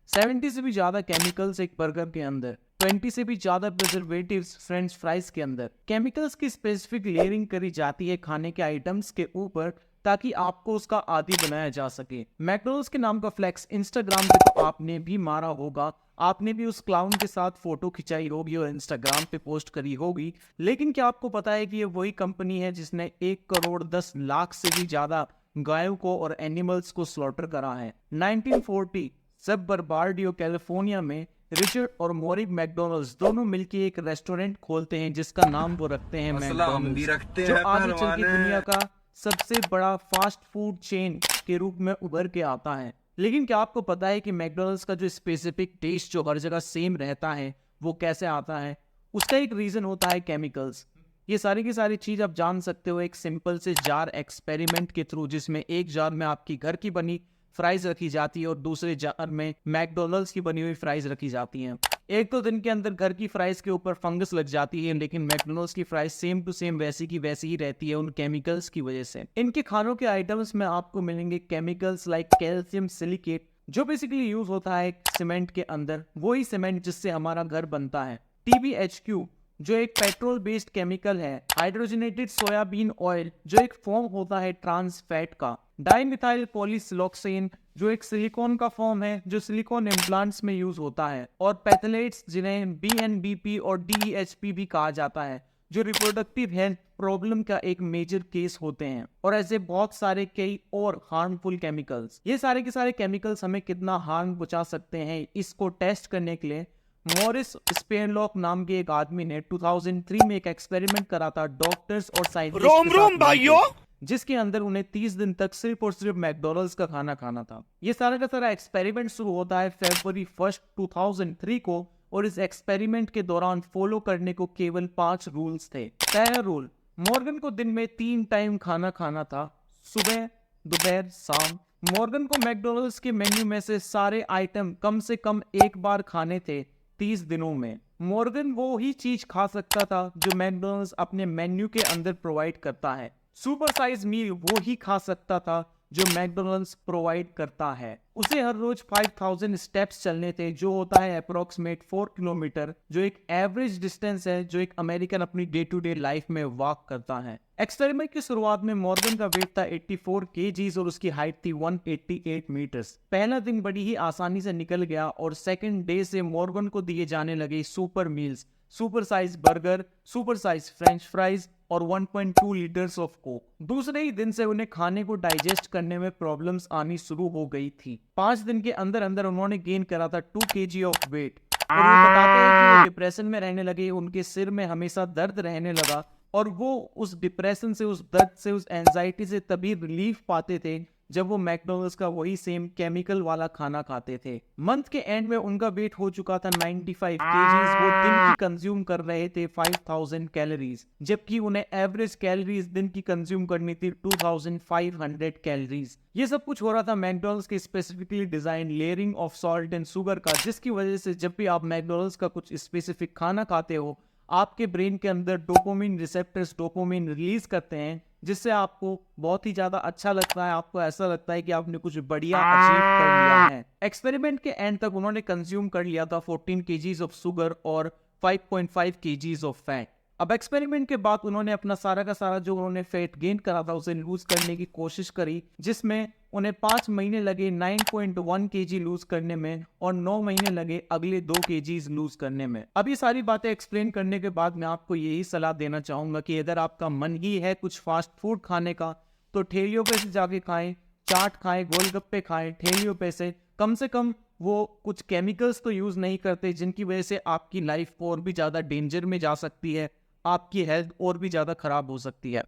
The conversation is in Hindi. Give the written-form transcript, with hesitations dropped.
70 से भी ज्यादा केमिकल्स एक बर्गर के अंदर, 20 से भी ज्यादा प्रिजर्वेटिव्स फ्रेंच फ्राइज के अंदर। केमिकल्स की स्पेसिफिक लेयरिंग करी जाती है खाने के आइटम्स के ऊपर ताकि आपको उसका आदी बनाया जा सके। मैकडॉनल्ड्स के नाम का फ्लेक्स इंस्टाग्राम पे तो आपने भी मारा होगा, आपने भी उस क्लाउन के साथ फोटो खिंचाई होगी और इंस्टाग्राम पे पोस्ट करी होगी, लेकिन क्या आपको पता है कि ये वही कंपनी है जिसने 1 करोड़ 10 लाख से भी ज्यादा गायों को और एनिमल्स को स्लॉटर करा है। 1940 सब बर्बार्डियो कैलिफोर्निया में रिचर्ड और मॉरी मैकडॉनल्ड्स दोनों मिलकर एक रेस्टोरेंट खोलते हैं जिसका नाम वो रखते हैं मैकडॉनल्ड्स, जो आगे चल के दुनिया का सबसे बड़ा फास्ट फूड चेन के रूप में उभर के आता है। लेकिन क्या आपको पता है कि मैकडॉनल्ड्स का जो स्पेसिफिक टेस्ट जो हर जगह सेम रहता है वो कैसे आता है? उसका एक रीजन होता है केमिकल्स। ये सारी की सारी चीज आप जान सकते हो एक सिंपल से जार एक्सपेरिमेंट के थ्रू, जिसमें एक जार में आपकी घर की बनी फ्राइज रखी जाती है और दूसरे जार में मैकडॉनल्ड्स की बनी हुई फ्राइज रखी जाती हैं। एक तो दिन के अंदर घर की फ्राइज के ऊपर फंगस लग जाती है, लेकिन मैकडॉनल्ड्स की फ्राइज सेम टू सेम वैसी की वैसी ही रहती है उन केमिकल्स की वजह से। इनके खानों के आइटम्स में आपको मिलेंगे केमिकल्स लाइक कैल्शियम सिलिकेट, जो बेसिकली यूज होता है सीमेंट के अंदर, वही सीमेंट जिससे हमारा घर बनता है। TBHQ जो एक पेट्रोल बेस्ड केमिकल है। हाइड्रोजनेटेड सोयाबीन ऑयल जो एक फॉर्म होता है ट्रांस फैट का। डाइमिथाइल पॉलीसिलॉक्सेन जो एक सिलिकॉन का फॉर्म है जो सिलिकॉन इम्प्लांट्स में यूज होता है। और पैथलेट्स जिन्हें BNBP और DEHP भी कहा जाता है, जो रिप्रोडक्टिव हेल्थ प्रॉब्लम का एक मेजर केस होते हैं। और ऐसे बहुत सारे कई और हार्मफुल केमिकल्स। ये सारे के सारे केमिकल्स हमें कितना हार्म पहुंचा सकते हैं, इसको टेस्ट करने के लिए मॉरिस स्पेनलॉक नाम के एक आदमी ने 2003 में एक एक्सपेरिमेंट करा था डॉक्टर्स और साइंटिस्ट के साथ, जिसके अंदर उन्हें 30 दिन तक सिर्फ और सिर्फ मैकडॉनल्ड्स का खाना खाना था। ये सारा का सारा एक्सपेरिमेंट शुरू होता है February 1, 2003 को, और इस एक्सपेरिमेंट के दौरान फॉलो करने को केवल 5 रूल्स थे। पहला रूल, मॉर्गन को दिन में 3 टाइम खाना खाना था, सुबह, दोपहर, शाम। मॉर्गन को मैकडॉनल्ड्स के मेन्यू में से सारे आइटम कम से कम एक बार खाने थे 30 दिनों में। मॉर्गन वो ही चीज खा सकता था जो मैकडॉनल्ड्स अपने मेन्यू के अंदर प्रोवाइड करता है। सुपर साइज मील वो ही खा सकता था जो मैकडॉनल्ड्स प्रोवाइड करता है। उसे हर रोज 5000 स्टेप्स चलने थे, जो होता है अप्रोक्सीमेट 4 किलोमीटर, जो एक एवरेज डिस्टेंस है जो एक अमेरिकन अपनी डे टू डे लाइफ में वॉक करता है। एक्सपेरिमेंट की शुरुआत में मॉर्गन का वेट था 84 kgs और उसकी हाइट थी 188 मीटर्स। पहला दिन बड़ी ही आसानी से निकल गया और सेकंड डे से मॉर्गन को दिए जाने लगे super meals, super size burger, super size French fries और 1.2 लीटर्स ऑफ कोक। दूसरे ही दिन से उन्हें खाने को डाइजेस्ट करने में प्रॉब्लम्स आनी शुरू हो गई थी। 5 दिन के अंदर अंदर उन्होंने गेन करा था 2 kg ऑफ वेट। और वो बताते हैं कि वो डिप्रेशन में रहने लगे, उनके सिर में हमेशा दर्द रहने लगा और वो उस डिप्रेशन से, उस दर्द से, उस एंजाइटी से तभी रिलीफ पाते थे जब वो मैकडॉनल्ड्स का वही सेम केमिकल वाला खाना खाते थे। मंथ के एंड में उनका वेट हो चुका था 95 kgs। वो दिन की कंज्यूम कर रहे थे 5000 कैलोरीज, जबकि उन्हें एवरेज कैलोरीज दिन की कंज्यूम करनी थी 2500 कैलोरीज। ये सब कुछ हो रहा था मैकडॉनल्ड्स के specifically design layering of salt and sugar का, जिसकी वजह से जब भी आप मैकडॉनल्ड्स का कुछ स्पेसिफिक खाना खाते हो, आपके ब्रेन के अंदर डोपामिन रिसेप्टर्स डोपामिन रिलीज करते हैं, जिससे आपको बहुत ही ज्यादा अच्छा लगता है। आपको ऐसा लगता है कि आपने कुछ बढ़िया अचीव कर लिया है। एक्सपेरिमेंट के एंड तक उन्होंने कंज्यूम कर लिया था 14 kgs ऑफ शुगर और 5.5 kgs ऑफ फैट। अब एक्सपेरिमेंट के बाद उन्होंने अपना सारा का सारा जो उन्होंने फैट गेन करा था उसे लूज करने की कोशिश करी, जिसमें उन्हें 5 महीने लगे 9.1 kg लूज करने में और 9 महीने लगे अगले 2 kg लूज करने में। अब ये सारी बातें एक्सप्लेन करने के बाद मैं आपको यही सलाह देना चाहूंगा कि अगर आपका मन ही है कुछ फास्ट फूड खाने का, तो ठेलियों पे से जाके खाएं, चाट खाएं, गोलगप्पे खाएं। ठेलियों पे से कम वो कुछ केमिकल्स तो यूज नहीं करते जिनकी वजह से आपकी लाइफ और भी ज्यादा डेंजर में जा सकती है, आपकी हेल्थ और भी ज्यादा खराब हो सकती है।